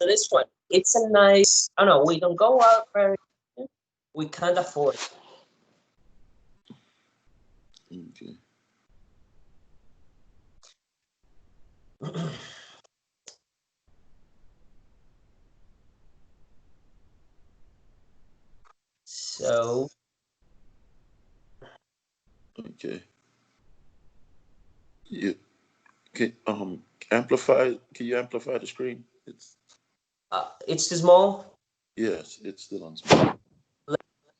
So this one, it's a nice, I don't know, we don't go out very often. We can't afford it. Okay. So, Okay. You can amplify. Can you amplify the screen? it's too small. Yes, it's still on screen.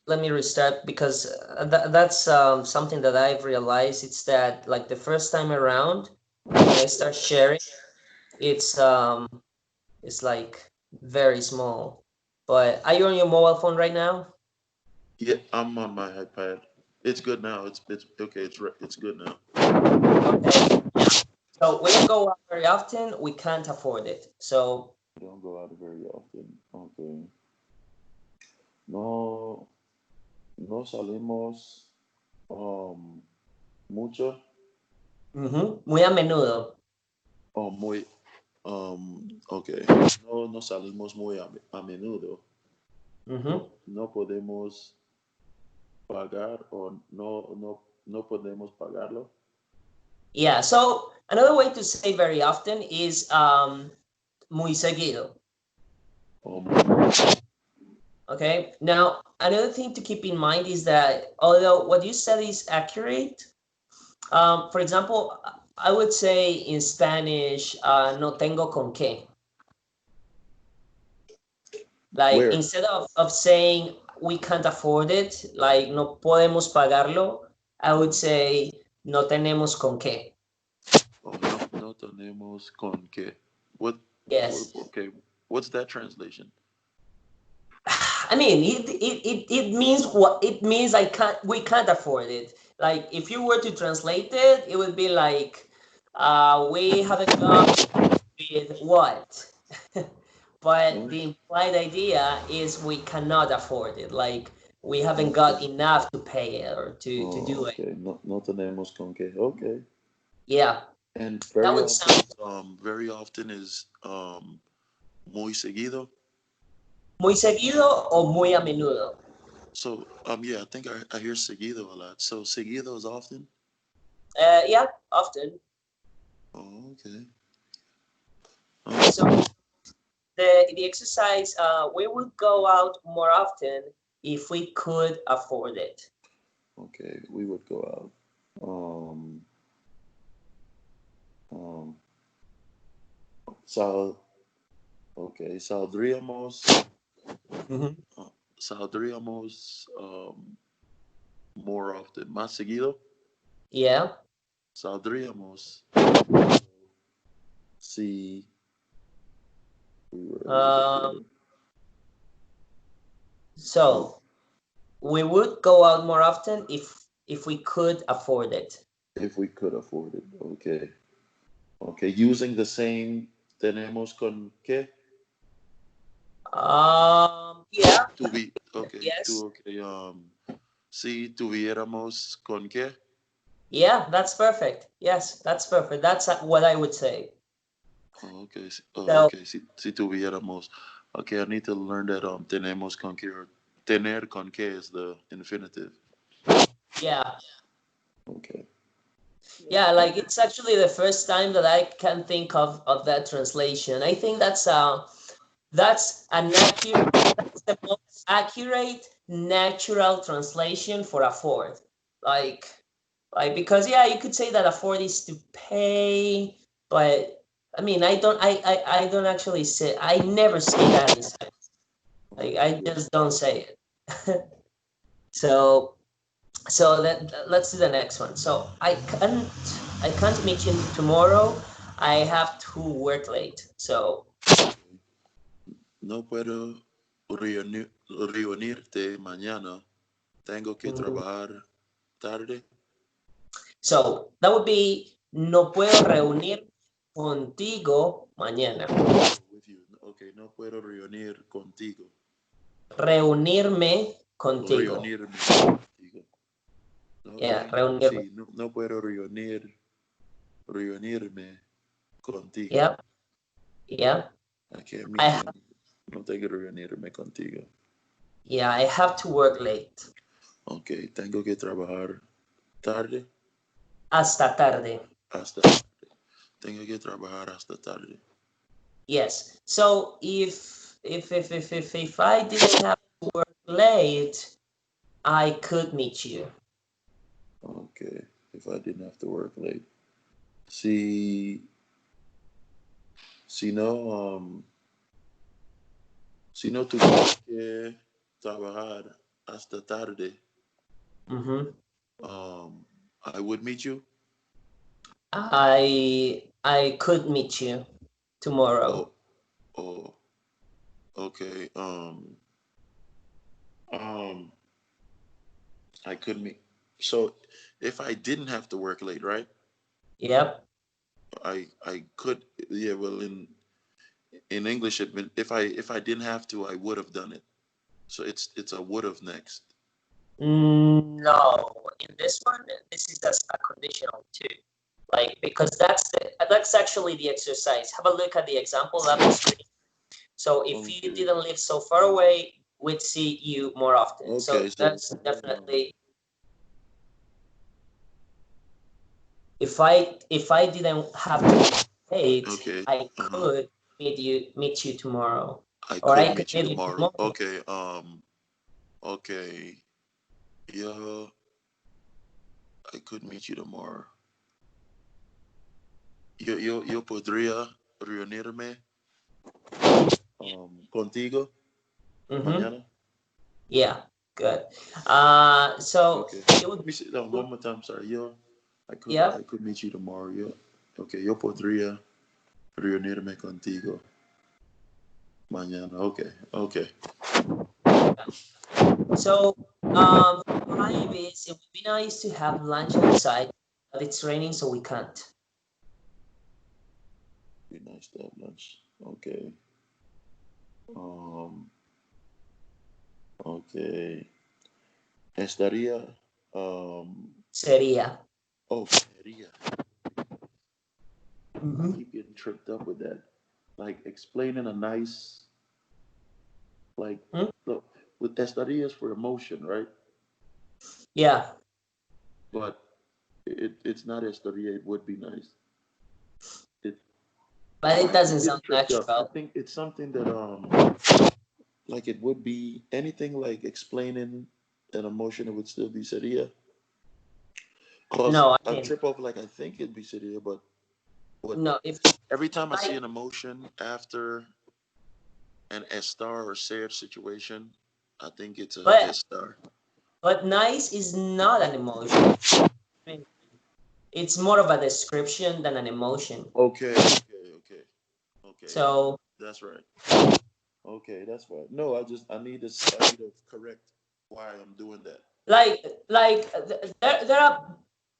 Let me restart because that's something that I've realized. It's that like the first time around, when I start sharing, it's it's like very small. But are you on your mobile phone right now? Yeah, I'm on my iPad. It's good now. It's okay. It's good now. Okay. So we don't go out very often. We can't afford it. So I don't go out very often. Okay. No, no salimos mucho muy a menudo. o muy okay. No salimos muy a menudo. Ujú. No podemos pagar o no podemos pagarlo. Yeah. So another way to say very often is muy seguido. O muy, Okay. Now, another thing to keep in mind is that although what you said is accurate, for example, I would say in Spanish, no tengo con qué. Like where? instead of saying we can't afford it, like no podemos pagarlo, I would say no tenemos con qué. O no tenemos con qué. Yes. Okay. What's that translation? I mean, it means what it means. I can't. We can't afford it. Like if you were to translate it, it would be like, we haven't got with what. But Oh, the implied idea is we cannot afford it. Like we haven't got okay. enough to pay it or to Oh, do it. okay. No tenemos con qué. Okay. Yeah, And that would sound very often is muy seguido. muy seguido o muy a menudo. So yeah, I think I hear seguido a lot. So seguido is often. Yeah, often. Oh, okay. So Okay. the exercise, we would go out more often if we could afford it. Okay. We would go out. Um. Um. Sal. Okay. Mhm. Saldríamos more often. Más seguido. Yeah. Saldríamos si we were able to afford Um, it. Oh, so we would go out more often if we could afford it. if we could afford it. Okay. Okay. Using the same tenemos con qué Yeah. to be okay. Yes. To okay. Si tuviéramos con qué. Yeah, that's perfect. Yes, that's perfect. That's what I would say. Oh, okay. So Okay. Si tuviéramos. Okay. I need to learn that tenemos con qué or tener con qué is the infinitive. yeah, Okay. yeah, like it's actually the first time that I can think of that translation. I think that's an accurate, that's the most accurate natural translation for afford. Like, like because yeah, you could say that afford is to pay, but I mean, I don't actually say, I never say that in Spanish. Like, Okay. I just don't say it. So, so let's do the next one. So I can't meet you tomorrow. I have to work late. So, No puedo reunirte mañana. Tengo que mm, trabajar tarde. so that would be no puedo reunir contigo mañana. With you. Okay, no puedo reunir contigo. Reunirme contigo. Reunirme contigo. Yeah, Okay, reunirme. sí, no puedo reunirme contigo. Yeah, yeah. I can't I meet you. have, No te quiero reunirme contigo. yeah, I have to work late. Ok, tengo que trabajar tarde Hasta tarde. hasta tarde. Tengo que trabajar hasta tarde. Yes. So if I didn't have to work late, I could meet you. Okay, if I didn't have to work late. Si, si no, si no tuviera que trabajar hasta tarde, Mm-hmm. I would meet you. I could meet you tomorrow. Oh, oh, okay. Um, I could meet. So, if I didn't have to work late, right? Yep. I could. Yeah. Well, in English, if I didn't have to, I would have done it. So it's a would have next. No, in this one, this is a conditional too. Like because that's actually the exercise. Have a look at the example that was screen. So if you Okay. didn't live so far away, we'd see you more often. Okay. So So that's definitely if I didn't have to wait, okay. I Uh-huh. could meet you tomorrow, I or could I could meet you meet you tomorrow. tomorrow. Okay. Okay. Yeah. I could meet you tomorrow. Yo podría reunirme contigo Mm-hmm. mañana. Yeah, good. So Okay. it would Let me be see that one more time. Sorry. Yo, yeah. I could meet you tomorrow. Yo. Okay. Yo podría reunirme contigo mañana. Okay. Okay. So, 5 is it would be nice to have lunch outside, but it's raining, so we can't. Be nice to have lunch. Okay. Um. Okay. Estaría. Sería. Oh, sería. I Mm-hmm. keep getting tripped up with that. Like explaining a nice, like, Hmm. look, with estaría is for emotion, right? Yeah, But it's not estaría. It would be nice. It. but it I keep doesn't getting sound tripped up. I natural. think it's something that like it would be anything like explaining an emotion. It would still be sería. Cause No, I I mean, trip over like I think it'd be sería, but what? no. If Every time I see like, an emotion after an estar or ser situation, I think it's a but estar. nice is not an emotion. I mean, it's more of a description than an emotion. Okay, okay, okay, okay. So, That's right. Okay, that's right. No, I need to correct why I'm doing that.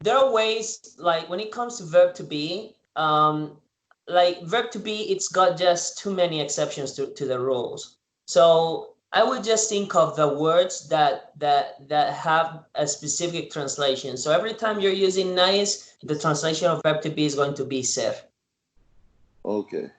there are ways like when it comes to verb to be, like verb to be, it's got just too many exceptions to the rules. So I would just think of the words that have a specific translation. So every time you're using nice, the translation of verb to be is going to be ser. Okay.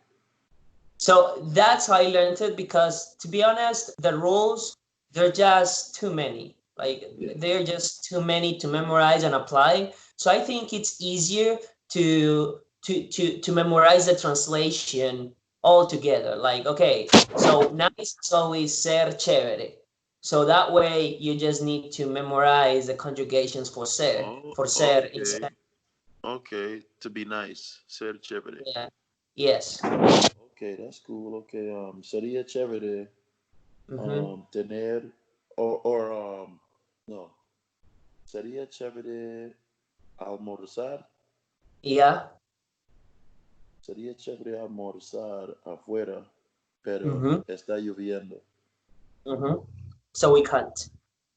So that's how I learned it, because to be honest, the rules, they're just too many. Like Yeah. they're just too many to memorize and apply. So I think it's easier to memorize the translation all together. Like, okay, so nice is always ser chévere. So that way you just need to memorize the conjugations Oh, for ser instead. okay. Okay. To be nice. Ser chévere. Yeah. Yes. Okay, that's cool. Okay. Sería chévere. Mm-hmm. Tener or no. Sería chévere almorzar. Yeah. Sería chévere almorzar afuera, pero Mm-hmm. está lloviendo. Mm-hmm. So we can't.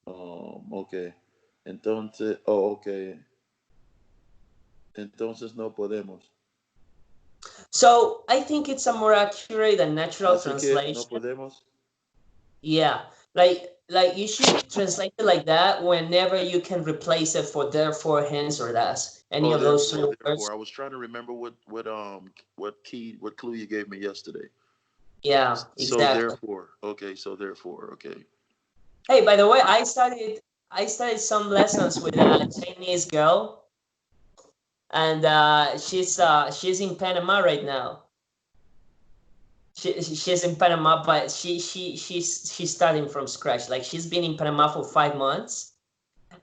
Ok. Entonces, oh, ok. Entonces no podemos. So I think it's a more accurate and natural Así que no translation. podemos. Yeah, like you should translate it like that whenever you can replace it for therefore, hence, or thus. Any Oh, of those three therefore, words. therefore. I was trying to remember what clue you gave me yesterday. Yeah, So exactly. therefore, okay. So therefore, okay. Hey, by the way, I started some lessons with a Chinese girl, and she's in Panama right now. She's in Panama, but she's starting from scratch. Like she's been in Panama for 5 months,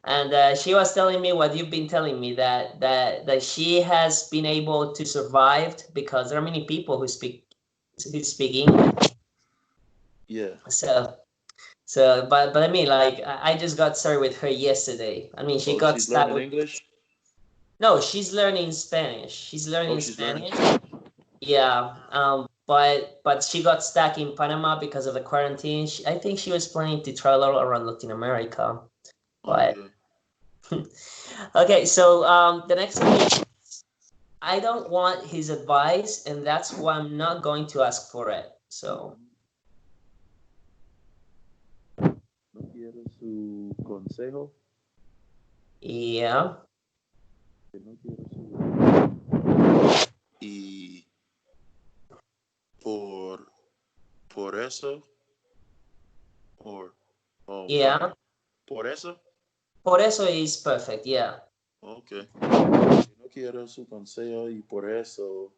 and she was telling me what you've been telling me, that she has been able to survive because there are many people who speak English. Yeah. But I mean, like I just got started with her yesterday. I mean, she Oh, got she's stuck learning with. English. No, She's learning Spanish. She's Oh, learning she's learning Spanish. Spanish. Yeah. But she got stuck in Panama because of the quarantine. I think she was planning to travel all around Latin America. But Okay. okay, so the next thing is I don't want his advice, and that's why I'm not going to ask for it. So No quiero su consejo. yeah, Que no quiero su. Y por por eso, or yeah. por eso. Por eso is perfect. Yeah, Okay. No quiero su consejo y por eso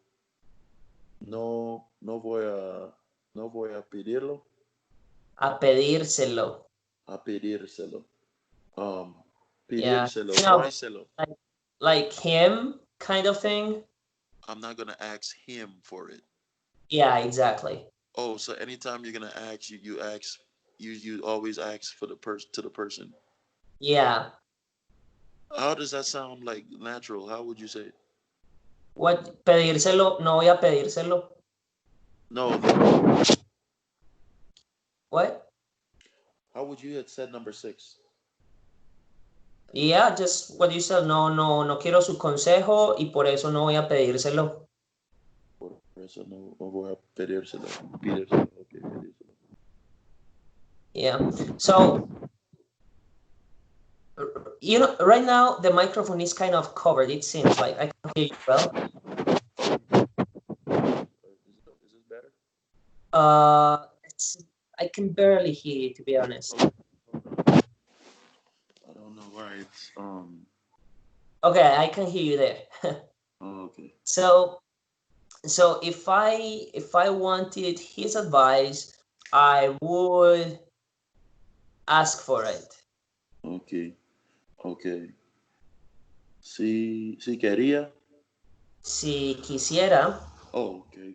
no voy a pedirlo, a pedírselo. a pedírselo. Um, Yeah, pedírselo. you know, Why selo? like like him kind of thing. I'm not gonna ask him for it. Yeah, exactly. Oh, so anytime you're gonna ask, you ask, you always ask for the person to the person. Yeah. How does that sound like natural? How would you say it? What pedírselo? No voy a pedírselo. No, no. What? How would you have said number six? Yeah, just what you said. No, no, no quiero su consejo y por eso no voy a pedírselo. Por eso no voy a pedírselo. Pedírselo. Okay, pedírselo. Yeah. So right now the microphone is kind of covered. It seems like I can hear you well. Is this better? I can barely hear you, to be honest. Okay. I don't know why it's Okay, I can hear you there. oh, okay. So if I wanted his advice, I would ask for it. Okay. Okay. Si quería. Si quisiera. Oh, okay.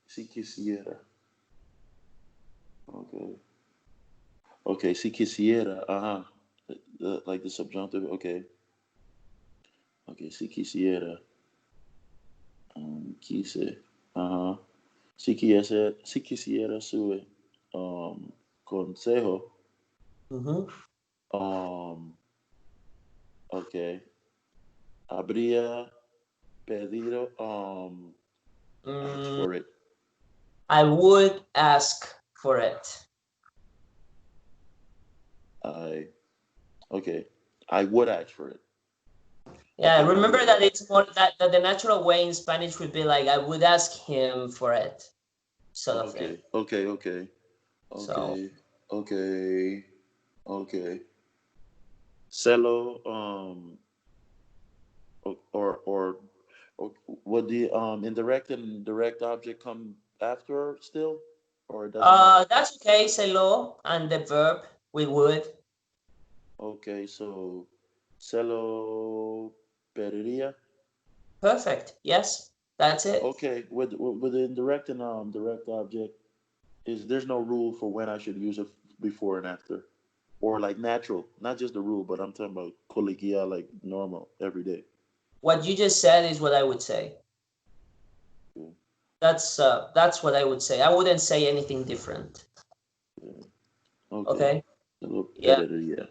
Si quisiera. Okay. Okay, si quisiera. Uh-huh. Like the subjunctive. Okay. Okay, si quisiera. Quise. Uh-huh. Si quisiera su consejo. Mm-hmm. Um, okay. Habría pedido ask Mm, for it. I would ask for it. I okay. I would ask for it. Yeah, Okay, I remember would. that it's more that the natural way in Spanish would be like I would ask him for it, sort of thing. Okay, okay, okay, So okay, okay, okay. Cello, or would the indirect and direct object come after still, or it doesn't matter? that's okay, say lo, and the verb we would. Okay, so cello pediría. Perfect. Yes, that's it. Okay, with the indirect and direct object, is there's no rule for when I should use it before and after, or like natural, not just the rule, but I'm talking about coliquia, like normal every day. What you just said is what I would say. Yeah. That's what I would say. I wouldn't say anything different. Yeah. Okay. Okay. A little Yeah. better, yeah.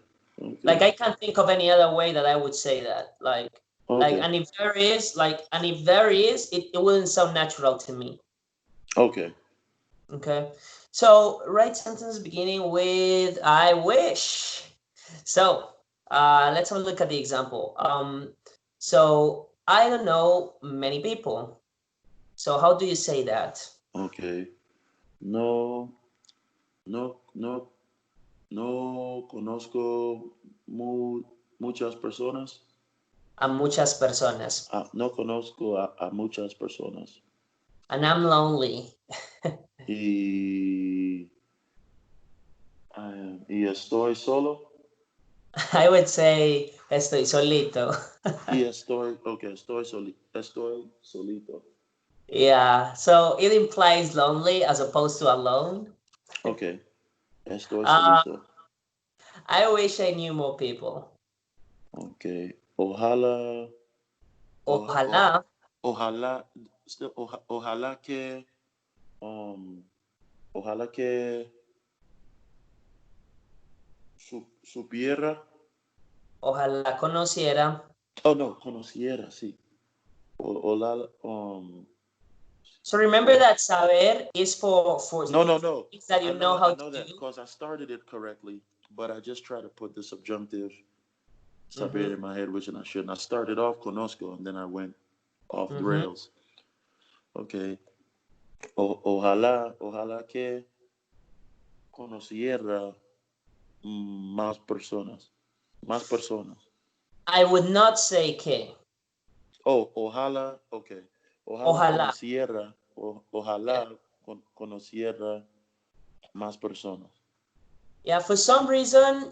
Like Okay. I can't think of any other way that I would say that. Okay. And if there is, it wouldn't sound natural to me. Okay. Okay. So write sentence beginning with I wish. So let's have a look at the example. So I don't know many people. So how do you say that? Okay. No, no, no, no conozco muchas personas. A muchas personas. No conozco a muchas personas. And I'm lonely. Y, y estoy solo. I would say estoy solito. Y estoy, ok, estoy solito. Yeah, so it implies lonely as opposed to alone. Ok, estoy Uh, solito. I wish I knew more people. Ok, ojalá, o- o- Ojalá, ojalá, ojalá um, ojalá que supiera, ojalá conociera. oh no, conociera, sí. Ojalá, So remember oh, that saber is for no. things that you know I how to know that do. because I started it correctly, but I just try to put the subjunctive saber Mm-hmm, in my head, which I shouldn't. I started off conozco, and then I went off the mm-hmm. rails. Okay. Ojalá que conociera más personas. Más personas. I would not say que. Oh, ojalá, okay. Ojalá Ojalá. conociera, Yeah. ojalá conociera más personas. Yeah, for some reason,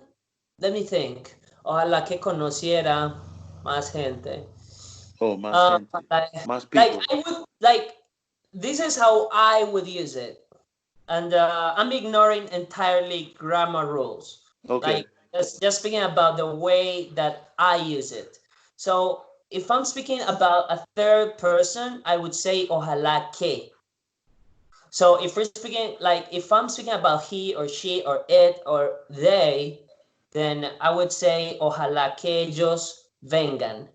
let me think. Ojalá que conociera más gente. Oh, más gente. Like, Más like people. I would like this is how I would use it, and I'm ignoring entirely grammar rules. Okay. Like just speaking about the way that I use it. So if I'm speaking about a third person, I would say ojalá que. So if we're speaking like if I'm speaking about he or she or it or they, then I would say ojalá que ellos vengan.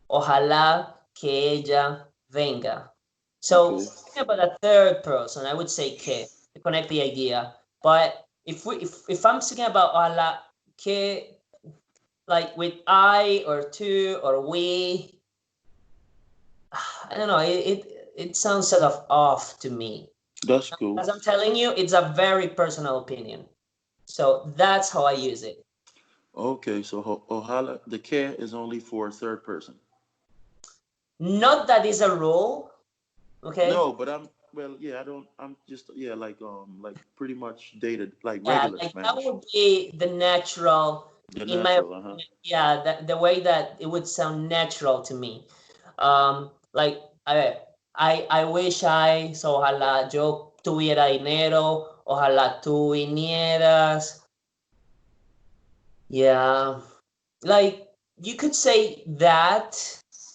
Ojalá que ella venga. So Okay. speaking about a third person, I would say que to connect the idea. But if I'm speaking about ojalá que like with I or to or we, I don't know, it sounds sort of off to me. That's cool. As I'm telling you, it's a very personal opinion. So that's how I use it. Okay, so ojalá, the care is only for third person. Not that is a rule, okay? No, but well, yeah, I don't. I'm just like pretty much dated like Yeah, regular like that Spanish, would be the natural, the in my natural. Uh huh. opinion, yeah, the way that it would sound natural to me. Like I wish so ojalá yo tuviera dinero, ojalá tú vinieras. Yeah, like you could say that,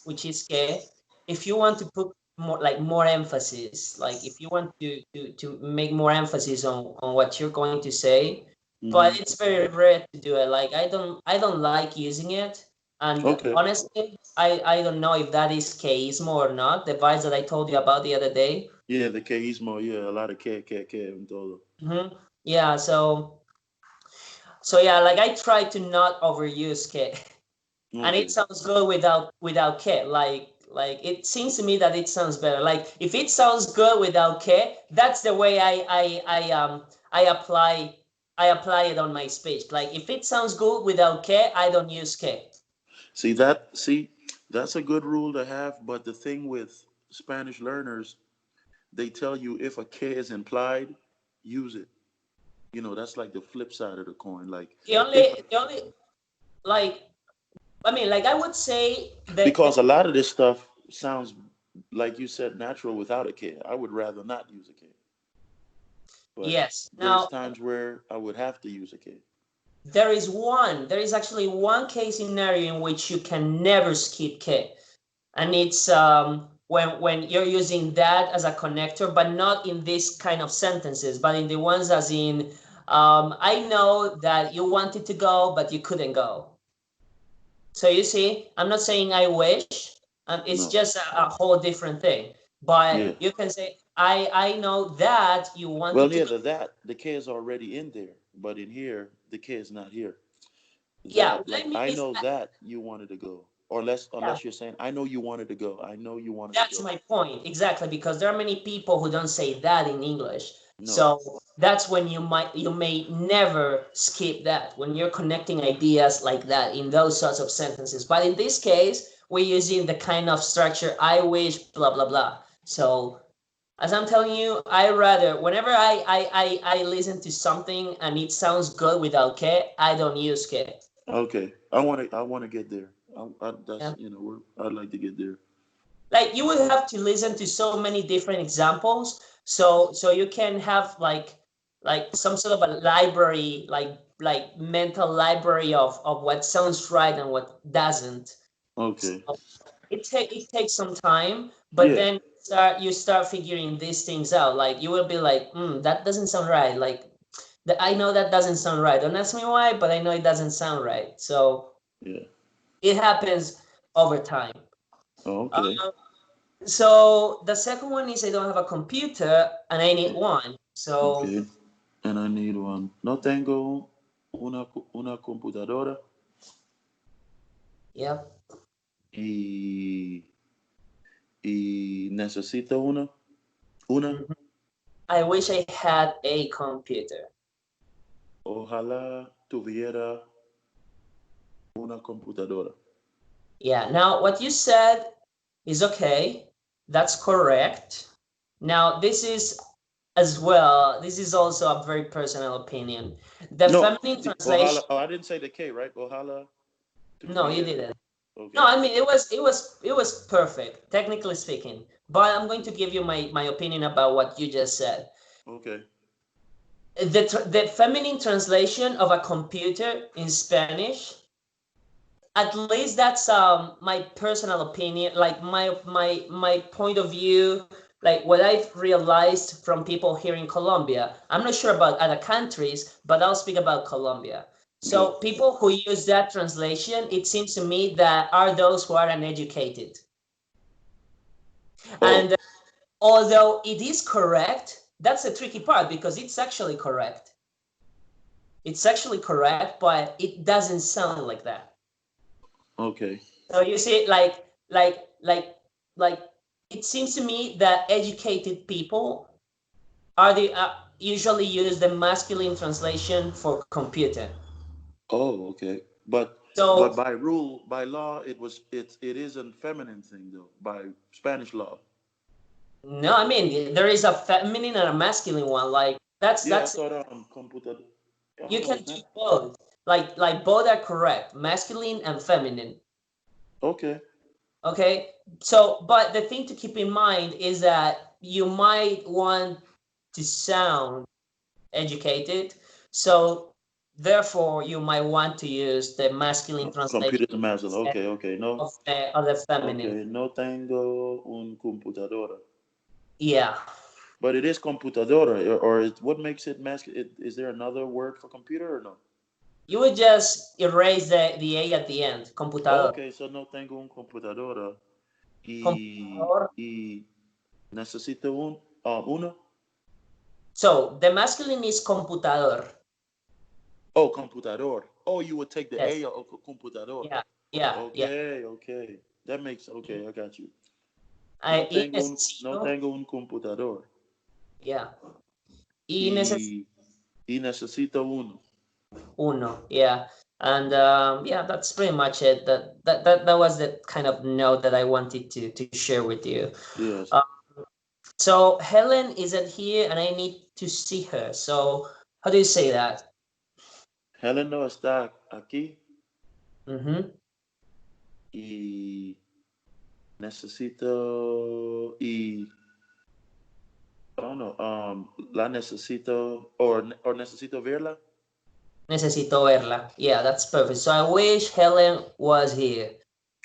which is que, if you want to put more emphasis, like if you want to make more emphasis on what you're going to say, but Hmm. it's very rare to do it. Like I don't like using it, and Okay. honestly, I don't know if that is queismo or not, the vibes that I told you about the other day. Yeah, the queismo. Yeah, a lot of que and todo. Yeah, so yeah, like I try to not overuse que. And it Okay. sounds good without ke. Like it seems to me that it sounds better. Like if it sounds good without ke, that's the way I apply it on my speech. Like if it sounds good without ke, I don't use ke. See, that's a good rule to have. But the thing with Spanish learners, they tell you if a que is implied, use it. That's like the flip side of the coin. Like The if only the only like I mean like I would say that because a lot of this stuff sounds like you said natural without a que. I would rather not use a que. But yes. there's Now times where I would have to use a que. there is actually one case scenario in which you can never skip ke. And it's when you're using that as a connector, but not in this kind of sentences, but in the ones as in I know that you wanted to go but you couldn't go. So you see, I'm not saying I wish, it's No. just a whole different thing. But Yeah. you can say I know that you Well, wanted to yeah, go. the K is already in there, but in here the K is not here. Yeah, That let like me I use know that you wanted to go. Yeah, unless you're saying, I know you wanted to go. I know you wanted to that's go. my point. Exactly, because there are many people who don't say that in English. No. So that's when you may never skip that when you're connecting ideas like that in those sorts of sentences. But in this case, we're using the kind of structure I wish, blah blah blah. So as I'm telling you, I rather whenever I listen to something and it sounds good without ke, I don't use ke. Okay. I want to get there. That's, Yeah. I'd like to get there. Like you would have to listen to so many different examples, so you can have like some sort of a library, like mental library of what sounds right and what doesn't. Okay. So it takes some time, but Yeah. then you start figuring these things out. Like you will be like, that doesn't sound right. Like I know that doesn't sound right. Don't ask me why, but I know it doesn't sound right. So Yeah. it happens over time. Oh, Uh, okay. so the second one is I don't have a computer and I need one. So Okay. And I need one. No tengo una computadora yeah, y, y necesito una. Una. mhm. I wish I had a computer. Ojalá tuviera una computadora. Yeah. Now what you said is okay. That's correct. Now this is as well. This is also a very personal opinion. The No, feminine ojalá. translation. Oh, I didn't say the K, right? Ojalá No, you tuviera. didn't. No, Okay. I mean it was perfect, technically speaking. But I'm going to give you my opinion about what you just said. Okay. The feminine translation of a computer in Spanish, at least that's my personal opinion, like my point of view, like what I've realized from people here in Colombia. I'm not sure about other countries, but I'll speak about Colombia. Good. So people who use that translation, it seems to me that are those who are uneducated. Oh, And although it is correct, that's the tricky part because it's actually correct. It's actually correct, but it doesn't sound like that. okay. So you see, like, it seems to me that educated people are the usually use the masculine translation for computer. Oh, okay. But So by rule, by law, it is a feminine thing though. By Spanish law. no, I mean there is a feminine and a masculine one. Like that's Yeah, I that's thought computer. you Oh, can it's do not. both. Like both are correct, masculine and feminine. Okay. Okay, so but the thing to keep in mind is that you might want to sound educated, so therefore you might want to use the masculine translation Computer to masculine. instead Okay, okay. No, of the feminine. okay. No tengo un computadora. Yeah, But it is computadora, or what makes it masculine? Is there another word for computer or no? you would just erase the a at the end. Computador. Okay, so no tengo un computadora Computador. y necesito uno. So the masculine is computador. Oh, computador. Oh, you would take the Yes. A of computador. Yeah. Yeah. Yeah. Okay, okay. That makes okay. I got you. Y No necesito. tengo un computador Yeah. Y necesito y necesito uno. uno. Yeah. And yeah, that's pretty much it. That was the kind of note that I wanted to share with you. Yes. Uh, so Helen isn't here, and I need to see her. So how do you say that? Helen no está aquí Mm-hmm. y necesito y oh no, la necesito or necesito verla. Necesito verla. Yeah, that's perfect. So I wish Helen was here.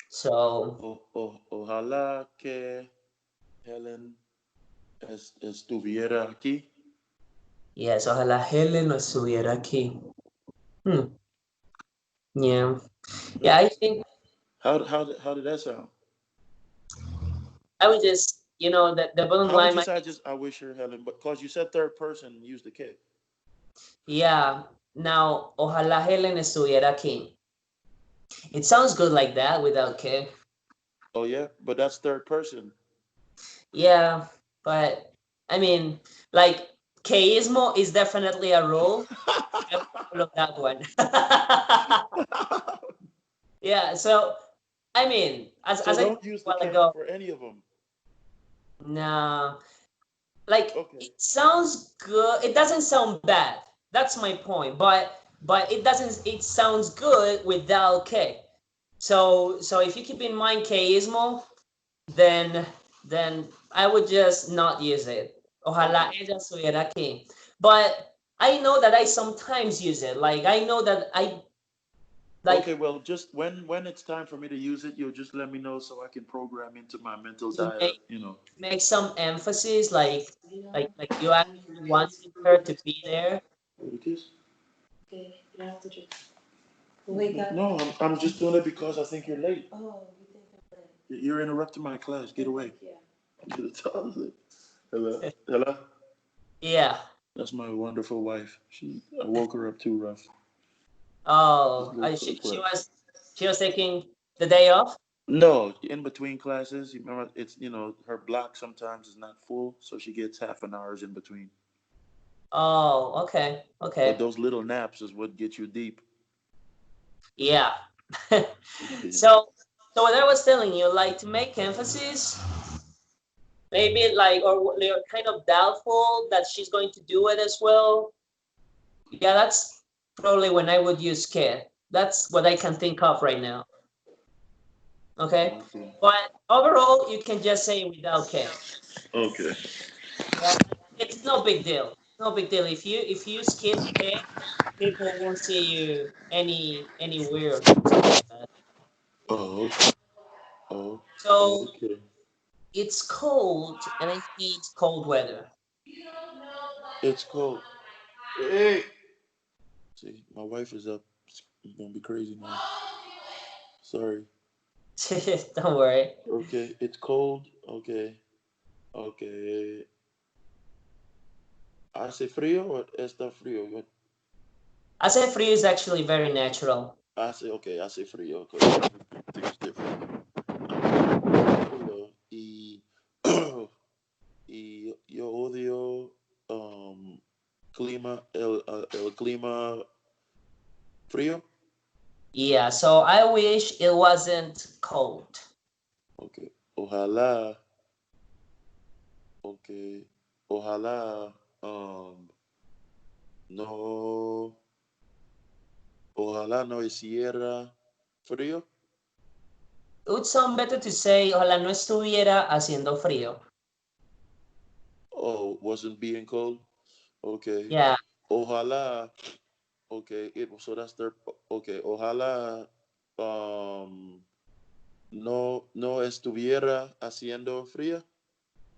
So Ojalá que Helen estuviera aquí. yes, ojalá Helen no estuviera aquí. Hmm. Yeah. Yeah, I think How did that sound? I would just, the bottom How would line you might say be, I wish her Helen, but because you said third person, use the K. yeah. Now, ojalá Helen estuviera aquí. It sounds good like that without K. Oh yeah, but that's third person. Yeah, but I mean, like Kismo is definitely a rule. I would follow that one. Yeah, so I mean, So as I said don't use a the while K ago, for any of them. nah, like Okay. it sounds good. It doesn't sound bad. That's my point. But it doesn't. It sounds good without K. So if you keep in mind Kismo, then then I would just not use it. Ojalá Okay. ella estuviera aquí. But I know that I sometimes use it. Like I know that I Okay, like well, just when it's time for me to use it, you'll just let me know so I can program into my mental to diet. You know. make some emphasis, like you actually wanted her to be there. What it is? No, I'm just doing it because I think you're late. You're interrupting my class. Get away. To the toilet. Hello. Hello. Yeah. That's my wonderful wife. I woke her up too rough. Just Oh, real she, quick. she What? was she was taking the day off. No, in between classes, you remember it's her block sometimes is not full, so she gets half an hour's in between. Oh, okay, But okay. those little naps is what get you deep. Yeah. Yeah. So what I was telling you, like to make emphasis, maybe like or you're kind of doubtful that she's going to do it as well. Yeah, that's probably when I would use care. That's what I can think of right now. Okay, Okay. but overall, you can just say without care. Okay. Yeah, it's no big deal. No big deal. If you skip care, people won't see you any weird or something like that. Oh. Oh. So Okay. it's cold, and I hate cold weather. It's cold. Hey. See, my wife is up. It's gonna be crazy now. Sorry. Don't worry. Okay. It's cold. Okay. Okay. ¿Hace frío o está frío? Ase frío is actually very natural. Hace frío. Okay. Things different. Frío. Y yo odio el clima frío. Yeah, so I wish it wasn't cold. Okay. Ojalá, okay. Ojalá, no, ojalá no hiciera frío. It would sound better to say, ojalá no estuviera haciendo frío. Oh, wasn't being cold. Okay. Yeah, Ojalá, okay. So that's their, okay. Ojalá, um, no estuviera haciendo frío.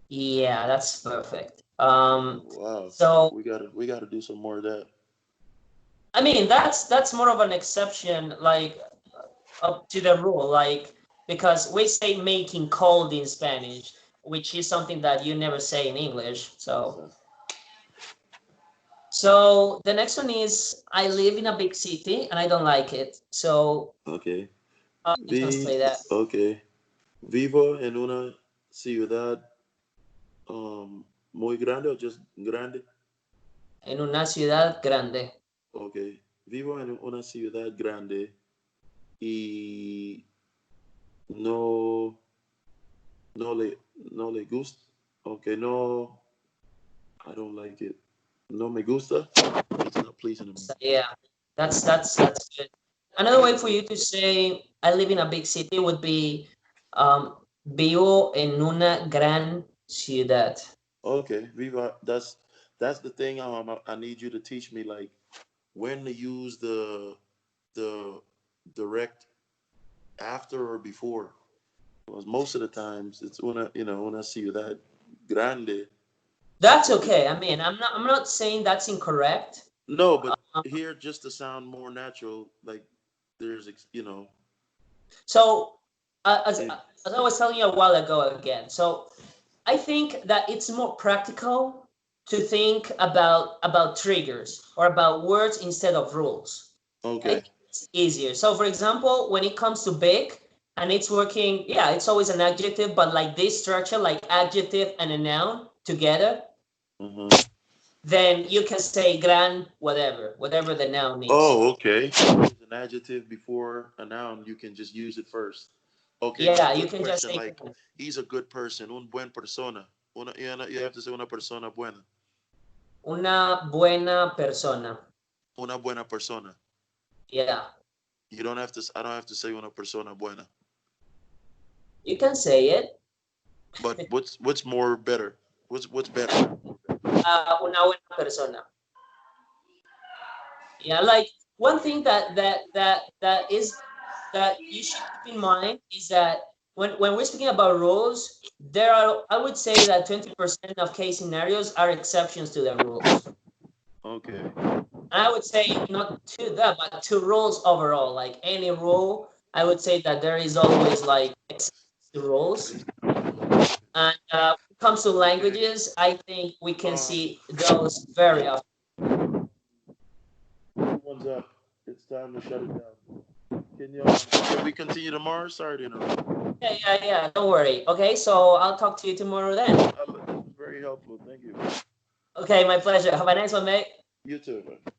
yeah, that's perfect. Wow, So we gotta do some more of that. I mean that's more of an exception, like up to the rule, like because we say making cold in Spanish, which is something that you never say in English. So the next one is I live in a big city and I don't like it. So Okay. how do you translate that? Okay. Vivo en una ciudad muy grande o just grande. En una ciudad grande. Okay. Vivo en una ciudad grande y no, no le, no le gusta. Okay, no, I don't like it. No me gusta. It's not pleasing to me. So, yeah, that's good. Another way for you to say I live in a big city would be vivo en una gran ciudad. Okay, Viva, that's the thing. I need you to teach me like when to use the direct after or before. Because most of the times it's when I see you that grande. That's okay. I mean, I'm not saying that's incorrect. No, but Um, here just to sound more natural, like there's so it, as I was telling you a while ago again, so I think that it's more practical to think about triggers or about words instead of rules. okay. Right? it's easier. So for example, when it comes to big and it's working, yeah, it's always an adjective, but like this structure, like adjective and a noun together, then you can say gran, whatever the noun is. Oh, okay. There's an adjective before a noun. You can just use it first. Okay, now Yeah, you quick can just question. say Like, he's a good person. Un buen persona. You have to say una persona buena. una buena persona. Una buena persona. Yeah, You don't have to. I don't have to say una persona buena. you can say it. But what's more better? What's better? Una buena persona. Yeah, like one thing that you should keep in mind is that when we're speaking about rules, there are, I would say that 20% of case scenarios are exceptions to the rules. Okay. And I would say not to that, but to rules overall. Like any rule, I would say that there is always like exceptions to rules. And when it comes to Okay. languages, I think we can see those very often. One's up. It's time to shut it down. Can we continue tomorrow? Sorry to interrupt. Yeah. Don't worry. Okay, so I'll talk to you tomorrow then. Very helpful. Thank you. Okay, my pleasure. Have a nice one, mate. You too, man.